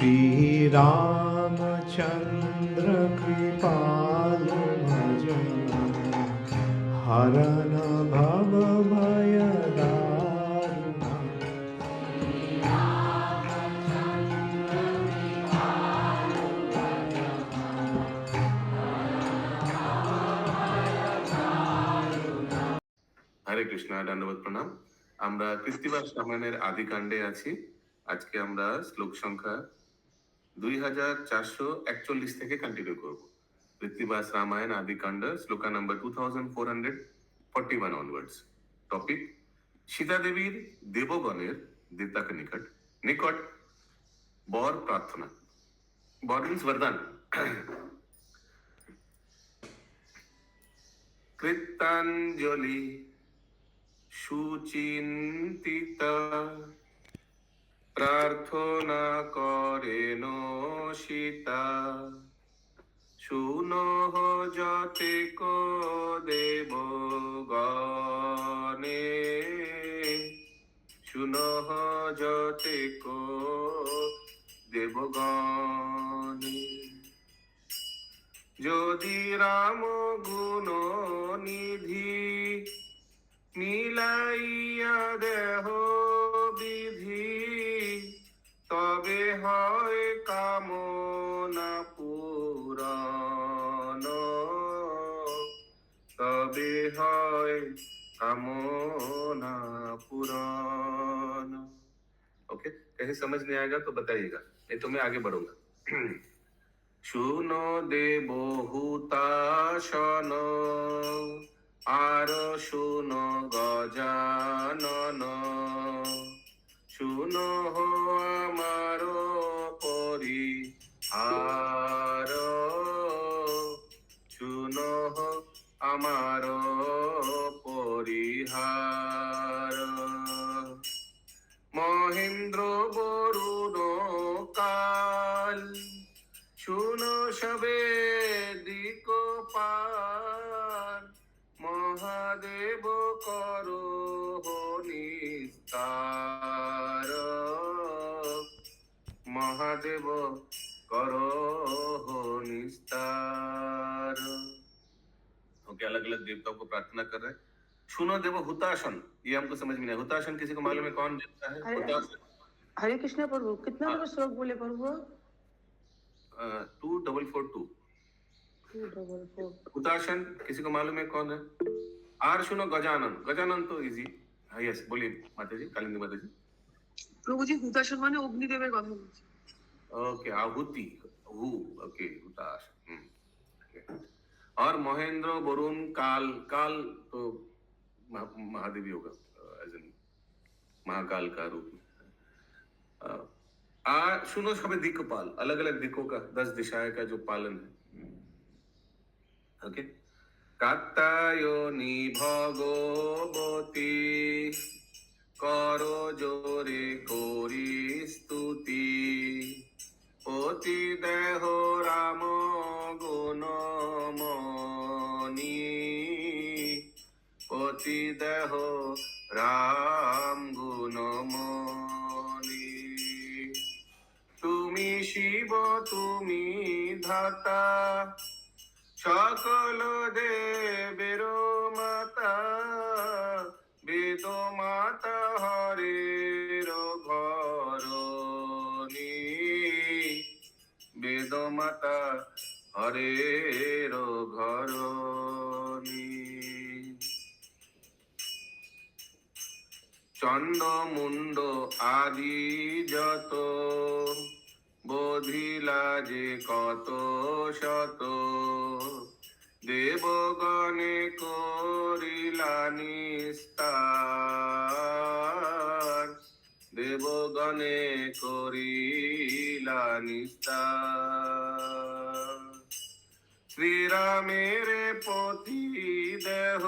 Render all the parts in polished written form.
श्री रामचंद्र कृपालु भजन हरन भव भय दारुण। हरे कृष्णा दंडवत प्रणाम। আমরা কৃত্তিবাস রামায়ণের আদি কাণ্ডে আছি। আজকে আমরা শ্লোক সংখ্যা 2441 থেকে কন্টিনিউ করব। কৃত্তিবাস রামায়ণ আদি কাণ্ড শ্লোকা নাম্বার 2441 অনওয়ার্ডস। টপিক সীতা দেবীর দেবগণের দেবতাকে নিকট নিকট বর প্রার্থনা। বর মিন্স वरदान। কৃতাঞ্জলি সুচিন্তিত প্রার্থনা করেন সীতা শুনহ যতে কো দেব গণে শুনহ যতে কো দেবগণে যদি রাম গুণ নিধি মিলাইয়া দেহ বিধি তবে হয় কামনা পূরণ তবে হয় कामना पूरण। ओके, कहीं समझ नहीं आएगा तो बताइएगा, नहीं तो मैं आगे बढ़ूंगा। শুনো দেব হুতাশন আর শুনো গজানন শুনো আমার পরিহার শুনো আমার পরিহার মহেন্দ্র বরুণ কাল শুনো সবে দিকপাল মহাদেব করো নিস্তার महादेव करो निस्तार। ओके, अलग अलग देवताओं को प्रार्थना कर रहे हैं। सुनो देव हुताशन, ये हमको समझ में नहीं। हुताशन किसी को मालूम है कौन देवता है? हुताशन हरे कृष्ण प्रभु, कितना नंबर श्लोक बोले प्रभु? 2442। 244। हुताशन किसी को मालूम है कौन है? आर सुनो गजानन, गजानन तो इजी। हाँ यस, बोलिए माता जी, कालिंदी माता जी। प्रभु जी हुताशन माने अग्निदेवेर কথা বলছি। ओके, आहुति हु, ओके हुताशन। और महेंद्र वरुण काल, काल तो महादेवी होगा, एज इन महाकाल का रूप में। सुनो सब दिक्पाल, अलग अलग दिक्कों का 10 दिशाएं का जो पालन है। ओके, कात्यायनी भगवती करो जोरे कोरी स्तुति पति देह राम गुणमणि पति देह राम गुणमणि तुमी शिव तुमी धाता सकल देवेर माता वेद माता हरेर घरणी वेद माता हरेर घरणी चंड मुंड आदि जत बोधिला जे कत शत देवगणे करिला निस्तार देवगणे करिला निस्तार श्रीरामेर पति देह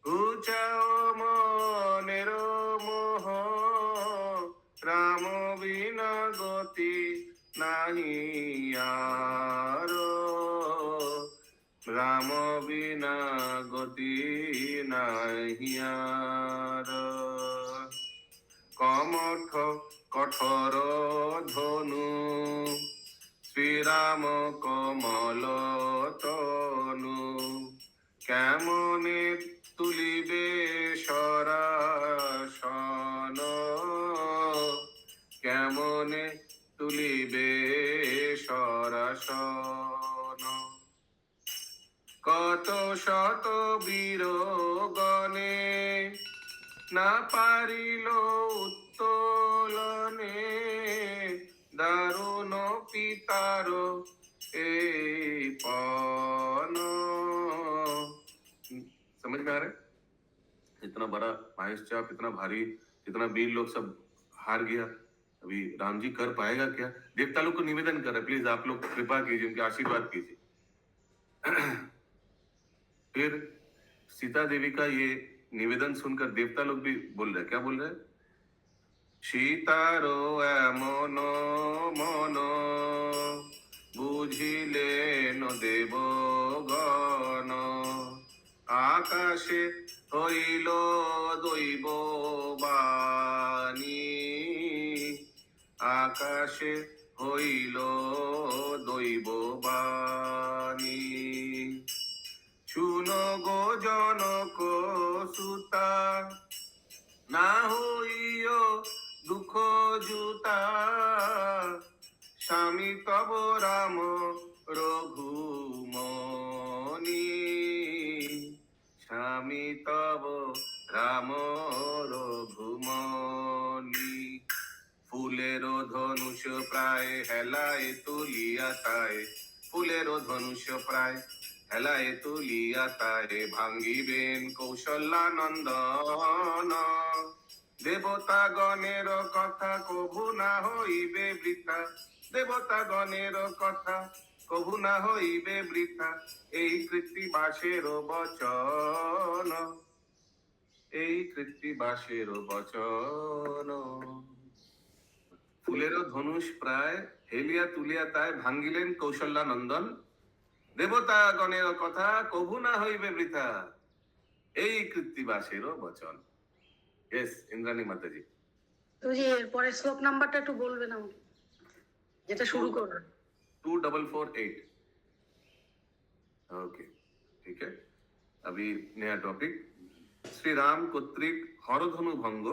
उचाओ मनेर मोह राम बिना गति नाही आरो राम बिना गति नाही आरो कमठ कठोर धनु শ্রীরাম কমল তনু কেমনে তুলিবে সরাসন কেমনে তুলিবে সরাসন কত শত বীরগণে না পারিল উত্তোলনে দারুণ পিতার এই পন समझ में आ रहा है इतना बड़ा माहेश चाप इतना भारी इतना वीर लोग सब हार गया अभी राम जी कर पाएगा क्या देवता लोग को निवेदन कर रहे प्लीज आप लोग कृपा कीजिए उनके आशीर्वाद कीजिए फिर सीता देवी का ये निवेदन सुनकर देवता लोग भी बोल रहे हैं क्या बोल रहे हैं सीतारो एमन मन बुझिलेन देवगण आकाशे হইল দৈব বাণী আকাশে হইল দৈব বাণী শুনো গো জনক সুতা না হইও দুঃখ জুতা স্বামী তব রাম রঘুমনি স্বামী তব রাম রঘুমনি ফুলের ধনুষ প্রায় হেলায় তুলিয়া তাই ফুলের ধনুষ প্রায় হেলায় তুলিয়া তাই ভাঙ্গিবেন কৌশল্যানন্দন দেবতা গণের কথা কভু না হইবে বৃথা দেবতা গণের কথা কভু না হইবে বৃথা এই কৃত্তিবাসের বচন এই কৃত্তিবাসের বচন ফুলের ধনুষ প্রায় হেলিয়া তুলিয়া তাই ভাঙ্গিলেন কৌশল্যানন্দন দেবতা গণের কথা কভু না হইবে বৃথা এই কৃত্তিবাসের বচন यस इंद्राणी माता जी তো যে পরের শ্লোক নাম্বারটা একটু বলবেন আমাকে যেটা শুরু করবেন 2448 ओके ठीक है अभी नया टॉपिक श्री राम কর্তৃক হরধনু ভঙ্গ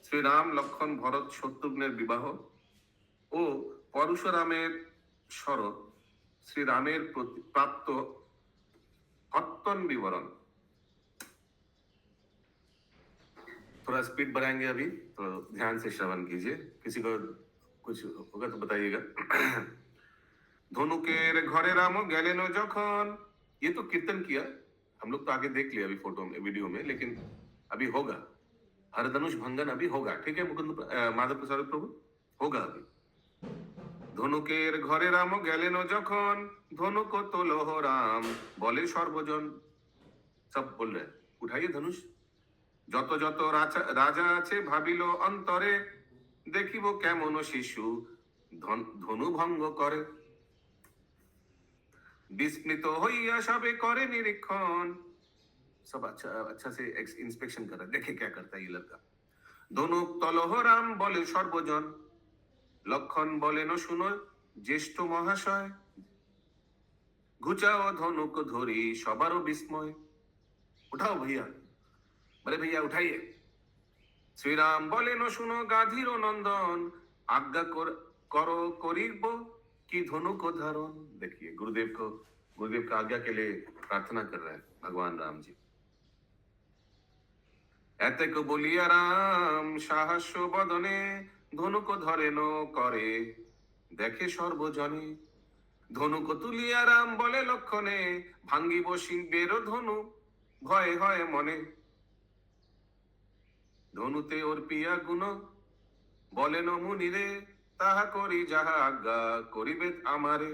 শ্রী রাম লক্ষণ ভরত শত্রুঘ্নের বিবাহ ও পরশুরামের শরৎ শ্রী রামের প্রাপ্ত হত্তন বিবরণ थोड़ा स्पीड बढ़ाएंगे अभी तो ध्यान से श्रवण कीजिए किसी को कुछ होगा तो बताइएगा धनुकेर घरे राम गेलेनो जखन ये तो कीर्तन किया हम लोग तो आगे देख लिया अभी फोटो में वीडियो में लेकिन अभी होगा हरधनुष भंगन अभी होगा ठीक है मुकुंद माधव प्रसाद प्रभु होगा अभी धनुकेर घरे राम गेलेनो जखन धनुक तोलह राम बोले सर्वजन सब बोल रहे उठाइए धनुष যত যত রাজা আছে ভাবিল অন্তরে দেখিব কেমন শিশু ধনু ভঙ্গ করে বিস্মিত হইয়া সবে করে নিরীক্ষণ सब अच्छा से इंस्पेक्शन कर रहा है देखे क्या करता है ये लड़का ধনুক তলহ রাম বলে সর্বজন লক্ষণ বলেন শুনো জ্যেষ্ঠ মহাশয় ঘুচাও ধনুক ধরি সবারও বিস্ময় উঠাও भैया अरे भैया उठाइए श्री राम बोले न सुनो गाधीर नंदन आज्ञा करो करीब की धनु को धारण देखिए गुरुदेव का आज्ञा के लिए प्रार्थना कर रहे हैं भगवान राम जी एते को बोलिया राम साहस्य बदने धनु को धरे न करे देखे सर्वजने धनु को तुलिया राम बोले लक्षणे भांगिब शिवेर धनु भय হয় মনে ধনুতে ওর পিয়া গুণ বলেন মুনিরে তাহা করি যাহা আজ্ঞা করিবে আমারে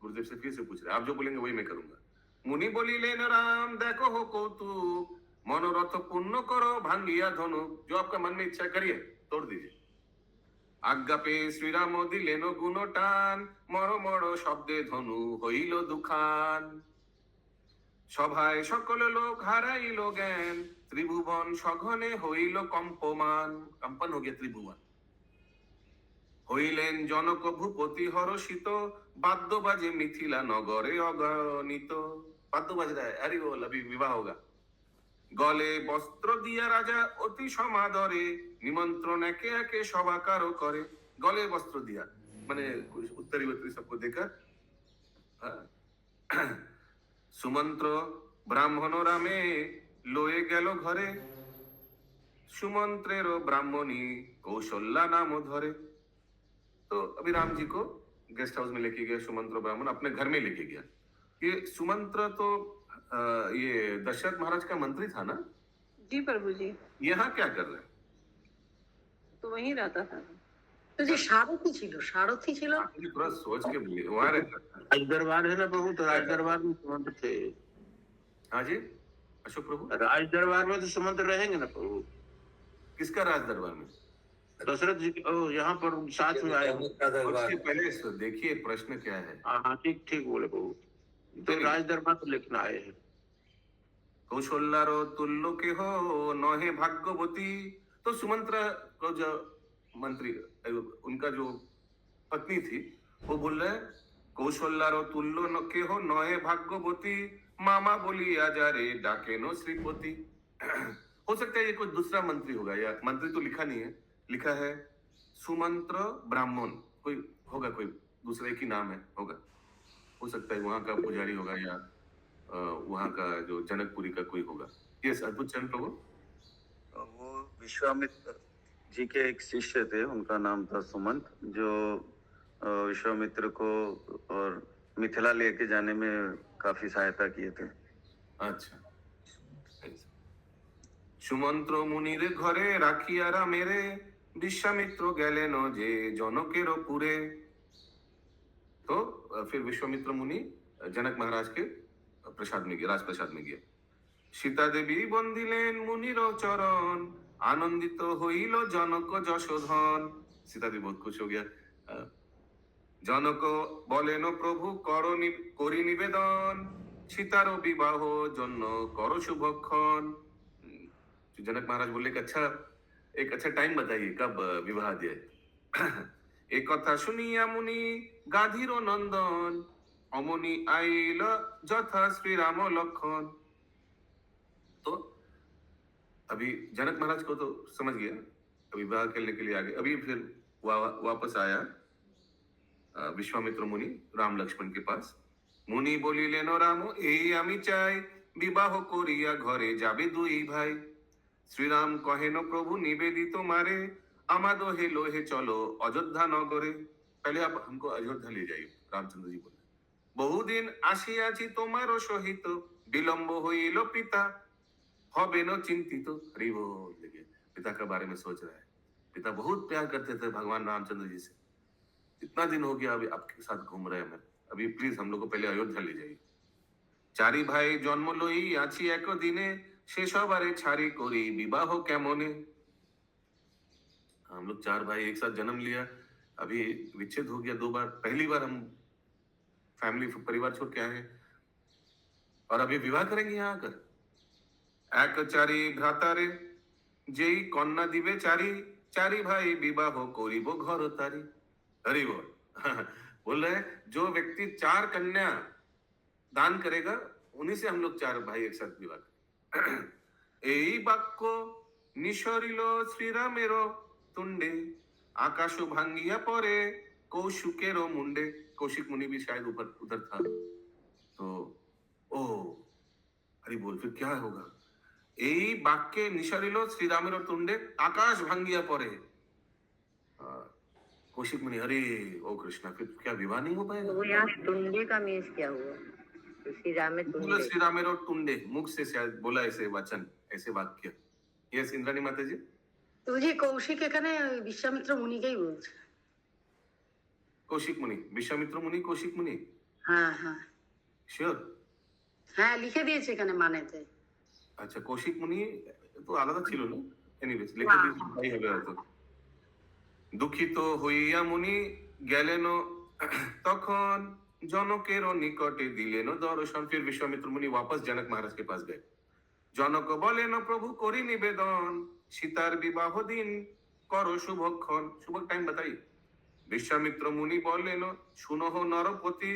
गुरुदेव से फिर से पूछ रहे आप जो बोलेंगे वही मैं करूंगा मुनि बोलिलेन राम देखो हो कौतुक मनोरथ पूर्ण करो भांगिया धनु जो आपका मन में इच्छा करिए तोड़ दीजिए आज्ञा पे श्री राम दिलेन गुण टान मरो मरो शब्दे धनु হইল দুখান সভায় সকল লোক হারাইল জ্ঞান त्रिभुवन सघने হইল কম্পমান कंपन हो गया त्रिभुवन হইলেন জনক ভূপতি হরষিত, বাদ্য বাজে মিথিলা নগরে অগণিত। বাদ্য বাজে रहा है, अरे वो अभी विवाह होगा। গলে বস্ত্র দিয়া রাজা অতি সমাদরে, নিমন্ত্রণ একে একে সভাকারও করে। গলে বস্ত্র দিয়া মানে उत्तरी उत्तरी सबको देकर সুমন্ত্র ব্রাহ্মণ রামে লয়ে গেল ঘরে, सुमंत्रेर ब्राह्मणी कौशल्या नाम धरे। तो अभी राम जी को गेस्ट हाउस में लेके गया सुमंत्र ब्राह्मण, अपने घर में लेके गया। ये सुमंत्र तो ये दशरथ महाराज का मंत्री था ना? जी प्रभु जी। यहाँ क्या कर रहे हैं? तो वहीं रहता था। তো যে সারথি ছিল, সারথি ছিল। मुझे थोड़ा सोच के बोलिए, वहां रहता था। राज दरबार है ना प्रभु, तो राज दरबार में सुमंत्र थे। हाँ जी अशोक प्रभु, राज दरबार में तो सुमंत्र रहेंगे ना प्रभु। किसका राज दरबार में? दशरथ जी यहाँ पर साथ में आए हैं। उसके पहले देखिए प्रश्न क्या है। हाँ ठीक ठीक बोले प्रभु, तो राज दरबार को लेकर आए हैं। कौशल्यार तुल्य के हो नहे भाग्यवती। तो सुमंत्र को जो मंत्री उनका जो पत्नी थी वो बोल रहे कौशल्यार तुल्य के हो नहे भाग्यवती, मामा बोलिया जा रे डाके नो श्रीपति। हो सकता है ये कोई दूसरा मंत्री होगा, या मंत्री तो लिखा नहीं है, लिखा है सुमंत्र ब्राह्मण, कोई होगा, कोई दूसरा एक ही नाम है होगा। हो सकता है वहां का पुजारी होगा, या वहां का जो जनकपुरी का कोई होगा। यस अद्भुत चरण प्रभु। वो विश्वामित्र जी के एक शिष्य थे, उनका नाम था सुमंत, जो विश्वामित्र को और मिथिला लेके जाने में काफी सहायता किए थे। अच्छा, সুমন্ত্র মুনির ঘরে রাখিয়া রামেরে, विश्वामित्र গেলেন যে জনকের পুরে। तो फिर विश्वामित्र मुनि जनक महाराज के प्रसाद में गए, राजप्रसाद में गए। सीता देवी बंदिलेन मुनिर चरण, आनंदित হইল जनक যশোধন। सीता देवी बहुत खुश हो गया। जनक বলেন প্রভু করি নিবেদন, सीतार विवाह जन्म करो शुभक्षण। जनक महाराज बोले कि अच्छा एक अच्छा टाइम बताइए कब विवाह दिए। एक कथा सुनिया मुनि गाधीर नंदन, अमनि आइल যথা श्री राम लखन। तो अभी जनक महाराज को तो समझ गया, अभी विवाह करने के लिए आ गए। अभी फिर वापस आया विश्वामित्र मुनि राम लक्ष्मण के पास। मुनि বলিলেন রাম এই আমি চাই, বিবাহ করিয়া ঘরে যাবে দুই ভাই। শ্রীরাম কহেন প্রভু নিবেদিত মারে, আমাদো हे लोहे चलो अयोध्या नगरे। पहले आप हमको अयोध्या ले जाइए, रामचंद्र जी बोले। बहुदिन আসিয়াছি তোমার সহিত, विलंब হইল पिता হবে न चिंतित। हरि बोल, देखिए पिता के बारे में सोच रहा है। पिता बहुत प्यार करते थे भगवान रामचंद्र जी से। इतना दिन हो गया अभी आपके साथ घूम रहे हैं, अभी प्लीज हम लोग को पहले अयोध्या ले जाइए। चारि भाई जन्म लई आछि एक दिने, से सबारे छाड़ी करी विवाह केमने। हम लोग चार भाई एक साथ जन्म लिया, अभी विच्छेद हो गया 2 बार। पहली बार हम फैमिली परिवार छोड़ के आए और अभी विवाह करेंगे यहाँ आकर। एक चारि भ्रातारे जेई कन्या दिवे चारि, चारि भाई विवाह करिब घर तारी। हरि बोल। बोल रहे जो व्यक्ति 4 कन्या दान करेगा उन्हीं से हम लोग 4 भाई एक साथ विवाह करें। এই বাক্য নিসরিল শ্রীরামের তুণ্ডে, आकाश भांगिया परे कौशिकेर मुंडे। कौशिक मुनि भी शायद ऊपर उधर था। तो ओ हरि बोल, फिर क्या होगा। এই বাক্যে নিসরিল শ্রীরামের তুণ্ডে, आकाश भांगिया परे। कौशिक मुनि अरे ओ कृष्णा, फिर क्या विवाह नहीं हो पाएगा। तो यहाँ टुंडे का मीन्स क्या हुआ? श्री रामेर और टुंडे मुख से शायद बोला ऐसे वचन, ऐसे वाक्य। यस इंद्राणी माता जी। তো যে কৌশিক এখানে বিশ্বামিত্র মুনিকেই বলছে। कौशिक मुनि, विश्वामित्र मुनि, कौशिक मुनि। হ্যাঁ হ্যাঁ श्योर। হ্যাঁ লিখে দিয়েছে এখানে মানেতে। अच्छा कौशिक मुनि तो আলাদা ছিল না। এনিওয়েজ লিখে দিয়েছি, তাই হবে হয়তো। দুঃখিত হইয়া মুনি গেলেন তখন, जनकेर निकटे दिलेन दर्शन। फिर विश्वामित्र मुनि वापस जनक महाराज के पास गए। जनक बोलेन प्रभु करी निवेदन, सीतार विवाह दिन करो शुभक्षण। शुभ टाइम बताइए। বিশ্বামিত্র মুনি বললেন, শুনহ নরপতি,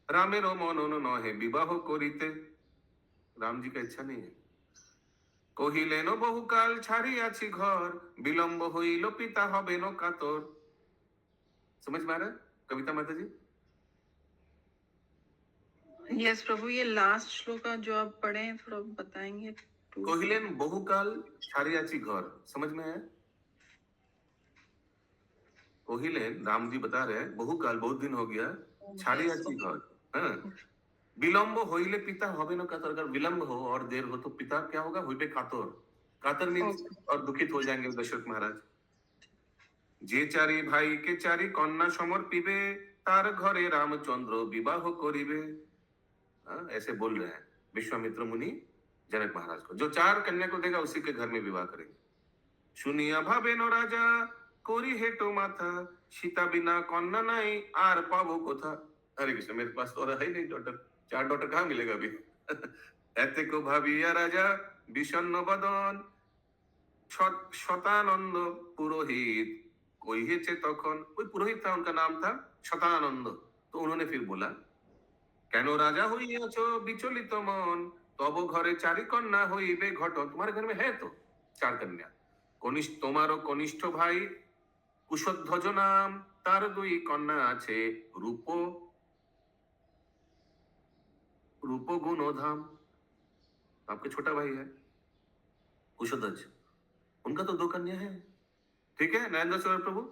রামেরও মনন নহে বিবাহ করিতে। राम जी का इच्छा नहीं है। কহিলেন বহুকাল ছাড়িয়াছি ঘর, বিলম্ব হইল পিতা হবেন কাতর। समझ में आ रहा है कविता माता जी? यस प्रभु, ये लास्ट श्लोक जो आप पढ़े हैं थोड़ा बताएंगे? কহিলেন বহুকাল ছাড়িয়াছি ঘর, समझ में आया? কহিলেন, राम जी बता रहे हैं बहुकाल बहुत दिन हो गया, ছাড়িয়াছি ঘর। हाँ, विलंब होइले पिता होबे न कातर। अगर विलंब हो और देर हो तो पिता क्या होगा? होइबे कातर। कातर मीन्स और दुखित हो जाएंगे दशरथ महाराज। जे चारी भाई के चारी कन्या समर्पिबे, तार घरे रामचंद्र विवाह करिबे। ऐसे बोल रहे हैं विश्वामित्र मुनि जनक महाराज को। जो 4 कन्या को देगा उसी के घर में विवाह करेंगे। सुनिया भावे न राजा कोरी हेटो माथा, सीता बिना कन्या नहीं आर पाबो कोथा। हरे कृष्ण, मेरे पास तो और है नहीं डॉटर, 4 डॉटर कहाँ मिलेगा अभी? ऐते को भाविया राजा विषन्न बदन, शतानंद पुरोहित कहिएছে তখন। कोई पुरोहित था, उनका नाम था शतानंद। तो उन्होंने फिर बोला, কেন রাজা হইয়াছ বিচলিত মন, তব ঘরে 4 কন্যা হইবে ঘটন। तुम्हारे घर में है तो 4 कन्या। কনিষ্ঠ তোমারও কনিষ্ঠ ভাই কুশধ্বজ নাম, তার 2 কন্যা আছে রূপ रूप गुणोधाम। आपके छोटा भाई है कुशध्वज, उनका तो 2 कन्या है। ठीक है नरेंद्र सौर प्रभु,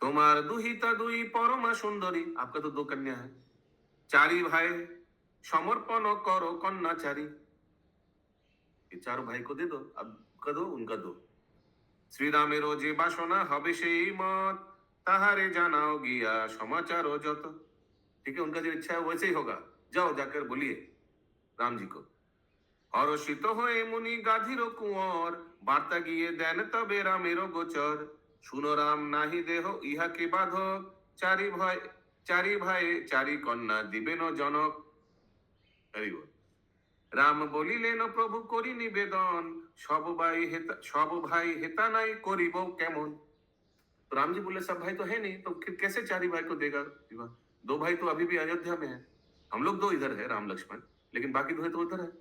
तुम्हार दुहिता 2 परमा सुंदरी, आपका तो 2 कन्या है। 4 भाई समर्पण करो कन्या 4। ये 4 भाई को दे दो, अब का दो उनका दो। श्री रामेरो जे बासना हबे सेई मत, ताहारे जानाओ गिया समाचार जत। ठीक है, उनका जो इच्छा है वैसे ही होगा, जाओ जाकर बोलिए राम जी को। हर्षित हये मुनि गाधीर कुंवर, बार्ता गिये देन तबे रामेर गोचर। सुनो राम नाहि देह इहा के बाधक, 4 भाई 4 कन्या दिबेन जनक। Very good. राम बोलिलेन प्रभु करी निवेदन, सब भाई हेता नाई करिब केमन। तो राम जी बोले सब भाई तो है नहीं, तो फिर कैसे 4 भाई को देगा विवाह? 2 भाई तो अभी भी अयोध्या में है, हम लोग 2 इधर है राम लक्ष्मण, लेकिन बाकी 2 तो उधर है।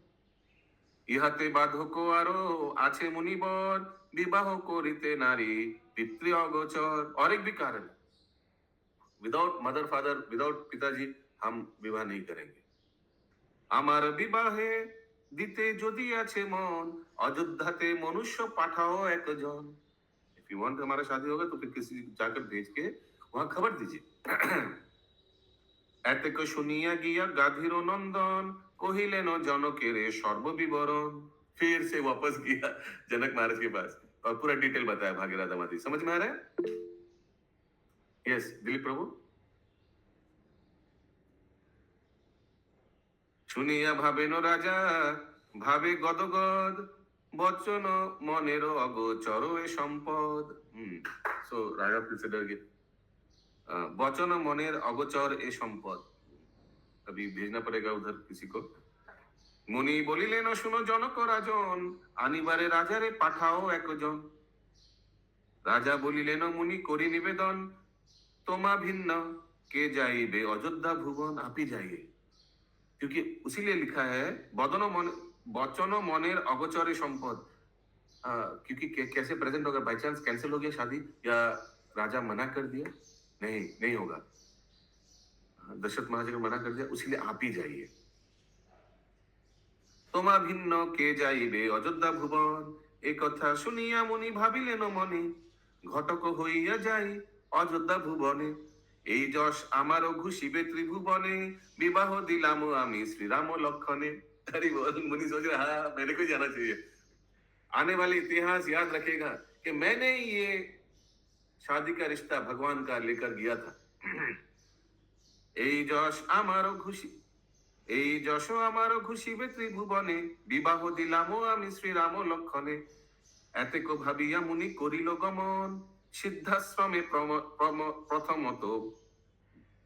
ইহাতে বাধক আরো আছে মুনিবর, বিবাহ করিতে নারী পিতৃ অগোচর। और एक भी कारण, विदाउट मदर फादर, विदाउट पिताजी हम विवाह नहीं करेंगे। আমার বিবাহে দিতে যদি আছে মন, অযোধ্যাতে মনুষ্য পাঠাও একজন। इफ यू वांट हमारा शादी होगा तो फिर किसी जाकर भेज के वहां खबर दीजिए। এতেক শুনিয়া গিয়া গাধীর নন্দন, কহিলেন जनकेरे सर्व विवरण। फिर से वापस गया जनक महाराज के पास और पूरा डिटेल बताया भागीरथ दामादी। समझ में आ रहा है? यस दिलीप प्रभु। শুনিয়া ভাবেন রাজা ভাবে গদগদ, বচন মনের অগোচর এ সম্পদ। সো রাজা फिर से डर गए। বচন মনের অগোচর এ সম্পদ, अभी भेजना पड़ेगा उधर किसी को। মুনি বলিলেন শুনো জনক রাজন, আনিবারে রাজারে পাঠাও একজন। রাজা বলিলেন মুনি করি নিবেদন, তোমা ভিন্ন কে যাইবে অযোধ্যা ভুবন। आप ही जाइए, क्योंकि उसीलिए लिखा है बचन मनेर अगोचर संपद। क्योंकि कैसे प्रेजेंट होगा? बाई चांस कैंसिल हो गया शादी या राजा मना कर दिया, नहीं होगा। दशरथ महाराज ने मना कर दिया, उसीलिए आप ही जाइए। তোমা ভিন্ন কে যাইবে অযোধ্যা ভুবন, এ কথা শুনিয়া মুনি ভাবিলেন মনে, ঘটক হইয়া যাই অযোধ্যা ভুবনে। এই যশ আমারও ঘুষিবে ত্রিভুবনে, विवाह दिलाम आमी श्री राम लखने। अरे मुनि सोच रहे हाँ मेरे को जाना चाहिए, आने वाले इतिहास याद रखेगा कि मैंने ये शादी का रिश्ता भगवान का लेकर गया था। এই যশ আমারও ঘুষিবে ত্রিভুবনে, বিবাহ দিলাম আমি শ্রীরাম লক্ষণে। এতেক ভাবিয়া মুনি করিল গমন, সিদ্ধাশ্রমে প্রথমত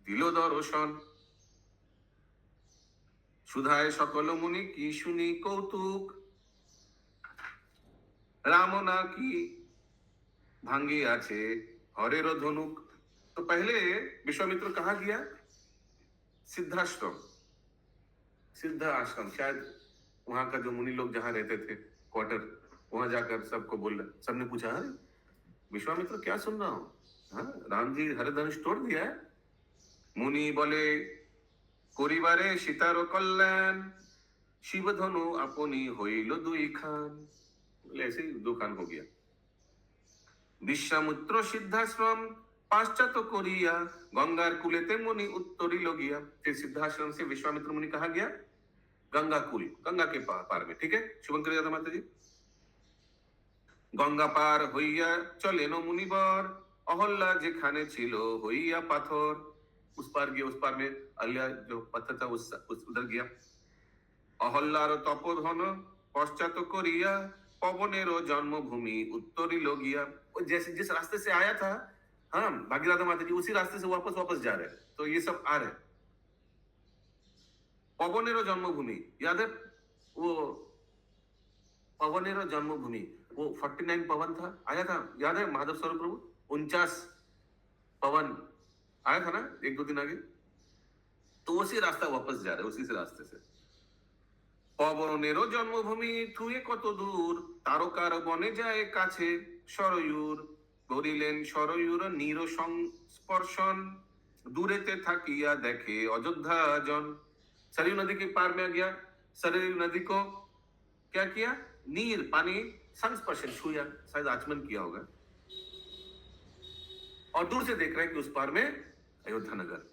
দিল দর্শন। সুধায় সকল মুনি কি শুনি কৌতুক, রাম নাকি ভাঙ্গিয়াছে हरेरो धनुक। तो पहले विश्वामित्र कहाँ गया? सिद्धाश्रम, सिद्ध आश्रम, शायद वहां का जो मुनि लोग जहाँ रहते थे क्वार्टर, वहां जाकर सबको बोल रहा। सबने पूछा, अरे विश्वामित्र क्या सुन रहा हूँ, हाँ राम जी हरधनुष तोड़ दिया है। मुनि बोले, করিবারে সীতার কল্যাণ, शिव धनु अपनी হইল দুই খান। बोले ऐसे ही दो खान हो गया। विश्वामित्र सिद्धाश्रम पाश्चात्य कोरिया, गंगार कुलेते मुनि उत्तरी लोगिया। फिर सिद्धाश्रम से विश्वामित्र मुनि कहा गया? गंगा कुल, गंगा के पार में। ठीक है, शुभंकर यादव माता जी। गंगा पार হইয়া চলেন মুনিবর, অহল্যা যেখানে ছিল হইয়া পাথর। उस पार गया, उस पार में अहल्या जो पत्थर था उस उधर गया। অহল্যার তপোধন পশ্চাৎ করিয়া, पवनेरो जन्मभूमि उत्तरी लोगिया। वो जैसे जिस रास्ते से आया था, हाँ भागीरथ माता जी, उसी रास्ते से वापस जा रहे हैं। तो ये सब आ रहे। पवनेरो जन्मभूमि याद है? वो पवनेरो जन्मभूमि, वो 49 पवन था, आया था, याद है माधव स्वरूप प्रभु? 49 पवन आया था ना, एक दो दिन आगे। तो उसी रास्ता वापस जा रहे, उसी से रास्ते से। पवनेरो जन्मभूमि थुए कत दूर, तारकार बने जाए काछे सरयूर। करिलेन सरयूर नीर संस्पर्शन, दूरेते থাকিয়া देखे अयोध्या जन। सरयू नदी के पार में आ गया। सरयू नदी को क्या किया? नीर पानी संस्पर्शन छुआ, शायद आचमन किया होगा। और दूर से देख रहे हैं कि उस पार में अयोध्या नगर।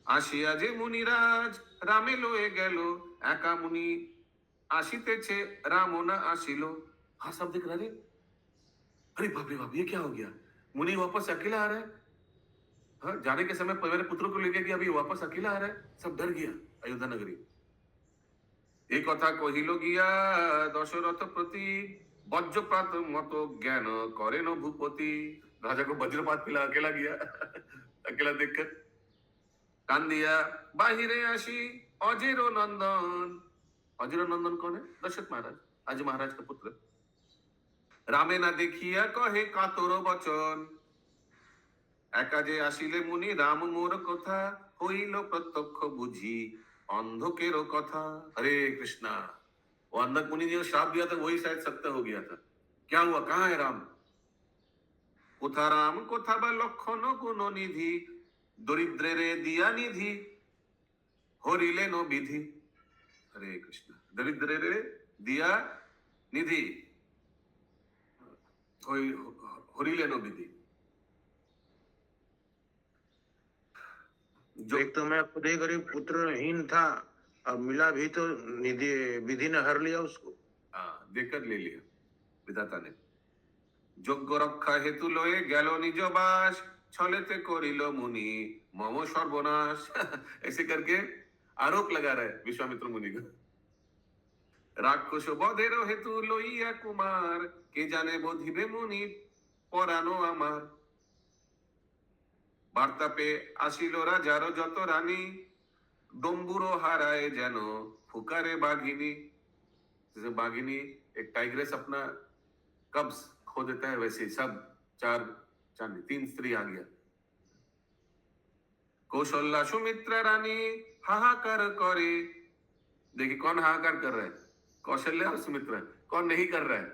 आशिया जे मुनिराज रामे लोए गेलो, एका मुनि आशितेछे रामो ना आशिलो। हाँ सब देख रहे, अरे बाप रे बाप, ये क्या हो गया? मुनि वापस अकेला आ रहा है। हाँ, जाने के समय मेरे पुत्र को लेके गया, अभी वापस अकेला आ रहा है। सब डर गया अयोध्या नगरी। एक कथा कहिलो गिया दशरथ प्रति, वज्रपात मत ज्ञान करे न भूपति। राजा को वज्रपात मिला, अकेला गया अकेला देखकर। कांदिया बाहिरे आशी अजेरो नंदन। अजेरो नंदन कौन है? दशरथ महाराज, आज महाराज का पुत्र। रामे ना देखिया कहे कातरो बचन, एका जे आशिले मुनि राम मोर कथा, হইল प्रत्यक्ष बुझी अंधकेरो कथा। हरे कृष्णा। वो अंधक मुनि ने जो श्राप दिया था वही शायद सत्य हो गया था। क्या हुआ? कहाँ है राम? कोथा राम कोथा बा लक्षण गुण निधि, दरिद्रे रे दिया निधि हरिले नो विधि। हरे कृष्णा। दरिद्रे रे दिया निधि हरिले नो विधि। जो एक तो मैं खुद ही गरीब पुत्रहीन था, अब मिला भी तो निधि, विधि ने हर लिया उसको। हाँ, देकर ले लिया विधाता ने। যোগ্য রক্ষা হেতু লয়ে গেল নিজ বাস, ছলেতে করিল মুনি মম সর্বনাশ। ऐसे करके आरोप लगा रहे विश्वामित्र मुनि को। রাক্ষস বধের হেতু লইয়া কুমার, কে জানে বোধিবে মুনি পরানো আমার। বার্তা পেয়ে আসিল রাজার যত রানী, ডম্বুরো হারায় যেন ফুকারে বাঘিনী। जैसे बाघिनी एक टाइग्रेस अपना कब्ज खो देता है, वैसे सब चार चांदी 3 स्त्री आ गया। कौशल्या सुमित्रा रानी हाहाकार करे। देखिए कौन हाहाकार कर रहा है? कौशल्या और सुमित्रा। कौन नहीं कर रहा है?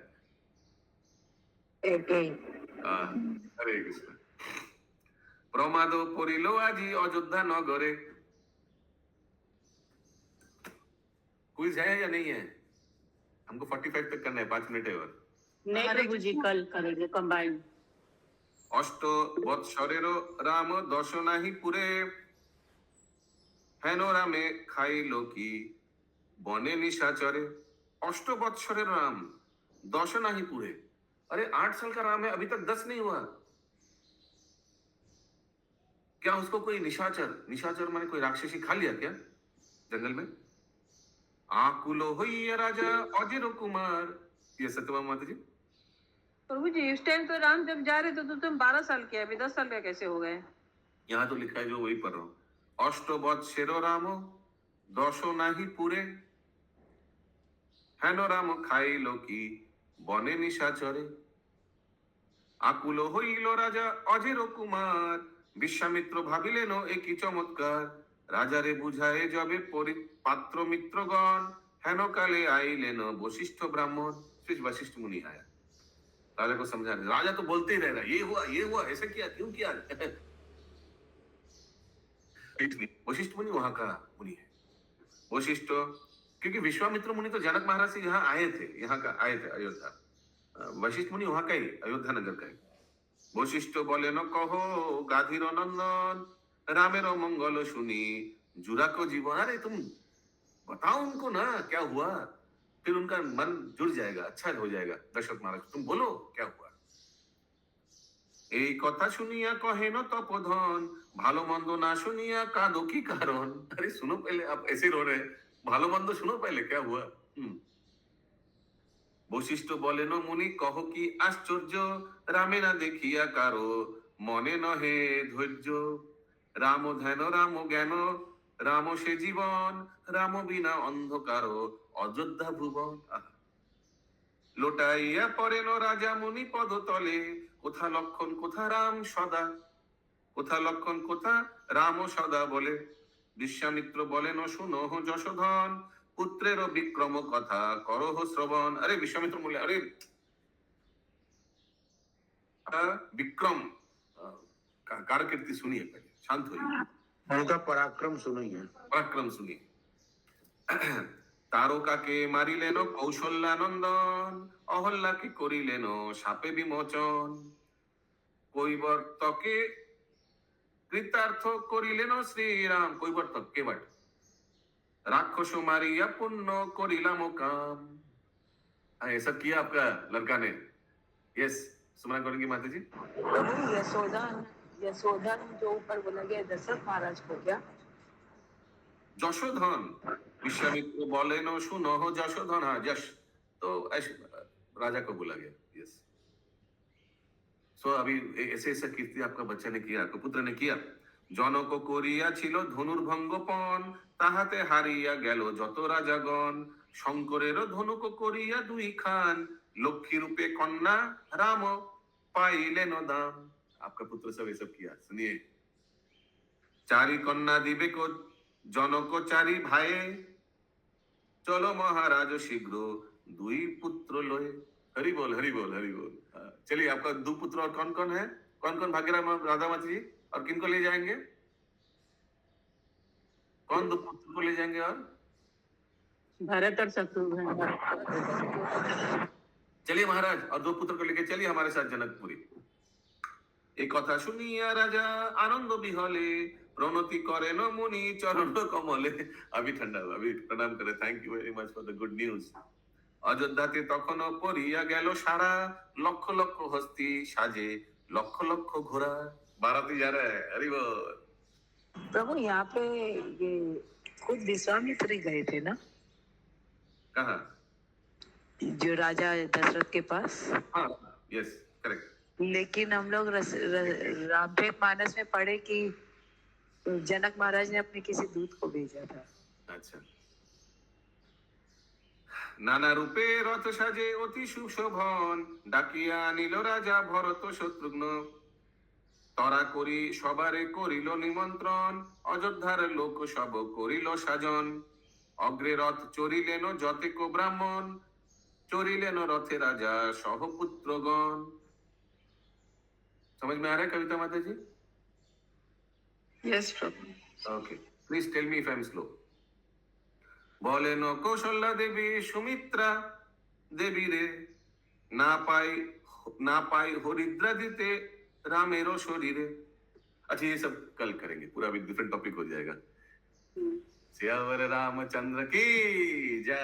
हरे कृष्ण। प्रमाद परिलो आजी अयोध्या नगरे। क्विज है या नहीं है? हमको 45 तक करना है, 5 मिनट है और। नहीं प्रभु जी, कल करेंगे कंबाइंड। अष्ट बत्सरेरो राम दश नाही पुरे, हेनो रामे खाइलो की बने निशाचरे। अष्ट बत्सरेरो राम 10 नाही पुरे। अरे 8 साल का राम है, अभी तक 10 नहीं हुआ। क्या उसको कोई निशाचर, निशाचर माने कोई राक्षसी खा लिया क्या जंगल में? आकुलो होइया राजा अजेरो कुमार। ये सत्यभामा माता जी। प्रभु जी इस टाइम तो राम जब जा रहे थे तो तुम 12 साल के, अभी 10 साल का कैसे हो गए? यहाँ तो लिखा है जो वही पढ़ रहा हूँ। अष्ट बत्सेरो रामो दश नाही पुरे, हेनो राम खाइलो की बने निशाचरे। আকুল হইল রাজা অজের কুমার, বিশ্বামিত্র ভাবিলেন একই চমৎকার, রাজারে বুঝায়ে যবে পাত্র মিত্রগণ, হেন কালে आइलेन वशिष्ठ ब्राह्मण। फिर वशिष्ठ मुनि आया, राजा को समझा रहे। राजा तो बोलते ही रह रहा, ये हुआ ऐसा किया, क्यों किया। वशिष्ठ मुनि वहां का मुनि है। वशिष्ठ, क्योंकि विश्वामित्र मुनि तो जनक महाराज से यहाँ आए थे, यहाँ का आए थे अयोध्या। वशिष्ठ मुनि वहां का ही, अयोध्या नगर का ही। वशिष्ठ बोले न कहो गाधीर नंदन, रामेरो मंगल सुनी जुरा को जीवन। अरे तुम बताओ उनको ना क्या हुआ, फिर उनका मन जुड़ जाएगा, अच्छा हो जाएगा। दशरथ महाराज तुम बोलो क्या हुआ। এই কথা শুনিয়া কহেন তপোধন, ভালো মন্দ না শুনিয়া কাঁদো কি কারণ। अरे सुनो पहले, आप ऐसे रो रहे, ভালো মন্দ सुनो पहले क्या हुआ। বশিষ্ঠ বলেন মুনি কহ কি আশ্চর্য, রামে না দেখিয়া কারো মনে নহে ধৈর্য। রাম ধ্যান রাম জ্ঞান রাম সে জীবন, রাম বিনা অন্ধকার অযোধ্যা ভুবন। লোটাইয়া পড়েন রাজা মুনি পদতলে, কোথা লক্ষণ কোথা রাম সদা, কোথা লক্ষণ কোথা রাম সদা বলে। বিশ্বামিত্র বলেন শুনো যশোধন, পুত্রের বিক্রম কথা করহ শ্রবণ। अरे विश्वामित्र बोले, अरे विक्रम कारकीर्ति सुनिए, पहले शांत होइए, उनका पराक्रम सुनिए, पराक्रम सुनिए। তারকাকে মারিলেন কৌশল্যানন্দন, অহল্যাকে করিলেন শাপে বিমোচন। কৈবর্তকে কৃতার্থ করিলেন শ্রীরাম, কৈবর্তক কেবট, राक्षस मारिया पुण्य कोरिलाम काम। ये सब किया आपका लड़का ने। यस, सुमन करेंगी माता जी। प्रभु यशोधन जो ऊपर बोला गया दशरथ महाराज को क्या। যশোধন, विश्वामित्र बोले नो सुनो हो যশোধन। हाँ यश, तो राजा को बोला गया। यस, सो अभी ऐसे ऐसा कीर्ति आपका बच्चा ने किया, आपका पुत्र ने किया। জনক করিয়া ছিল ধনুর্ভঙ্গপন, তাহাতে হারিয়া গেল যত রাজাগণ। শঙ্করেরও ধনুক করিয়া দুই খান, লক্ষ্মী রূপে কন্যা রাম পাইলেন দাম। आपका पुत्र सब ये सब किया, सुनिए। চারি কন্যা দিবে কো জনক চারি ভাইয়ে, চলো মহারাজ শীঘ্র দুই পুত্র লয়ে। हरि बोल हरि बोल हरि बोल। चलिए, आपका दो पुत्र और कौन कौन है, कौन कौन भाग्यराम राधा माता जी, और किनको ले जाएंगे, कौन दो पुत्र को ले जाएंगे। और भरत और शत्रुघ्न। चलिए महाराज, और दो पुत्र को लेके चलिए हमारे साथ जनकपुरी। एक कथा सुनिया राजा आनंद बिहले, प्रणति करे न मुनि चरण कमले। अभी ठंडा हुआ, अभी प्रणाम करे। Thank you very much for the good news. অযোধ্যাতে তখন পড়িয়া গেল সারা, লক্ষ লক্ষ হস্তি সাজে লক্ষ লক্ষ ঘোড়া। बाराती जा रहा है, हरि बोल। प्रभु यहाँ पे ये खुद विश्वामित्र ही गए थे ना, कहाँ, जो राजा दशरथ के पास। हाँ यस करेक्ट। लेकिन हम लोग रामचरित मानस में पढ़े कि जनक महाराज ने अपने किसी दूत को भेजा था। अच्छा, নানা রূপে রথ সাজে অতি সুশোভন, ডাকিয়া নিল রাজা ভরত শত্রুঘ্ন। তরা করি সবারে করিল নিমন্ত্রণ, অযোধ্যার লোক সব করিল সাজন। অগ্রে রথ চরিলেন যতেক ব্রাহ্মণ, চরিলেন রথে রাজা সহপুত্রগণ। समझ में आ रहा है कविता माता जी? यस प्रभु। Okay, please tell me if I am slow. বলেন কৌশল্যা দেবী সুমিত্রা দেবী রে, না পাই হরিদ্রা দিতে रामेरो शरीरे। अच्छा, ये सब कल करेंगे, पूरा भी डिफरेंट टॉपिक हो जाएगा। सियावर रामचंद्र की जय।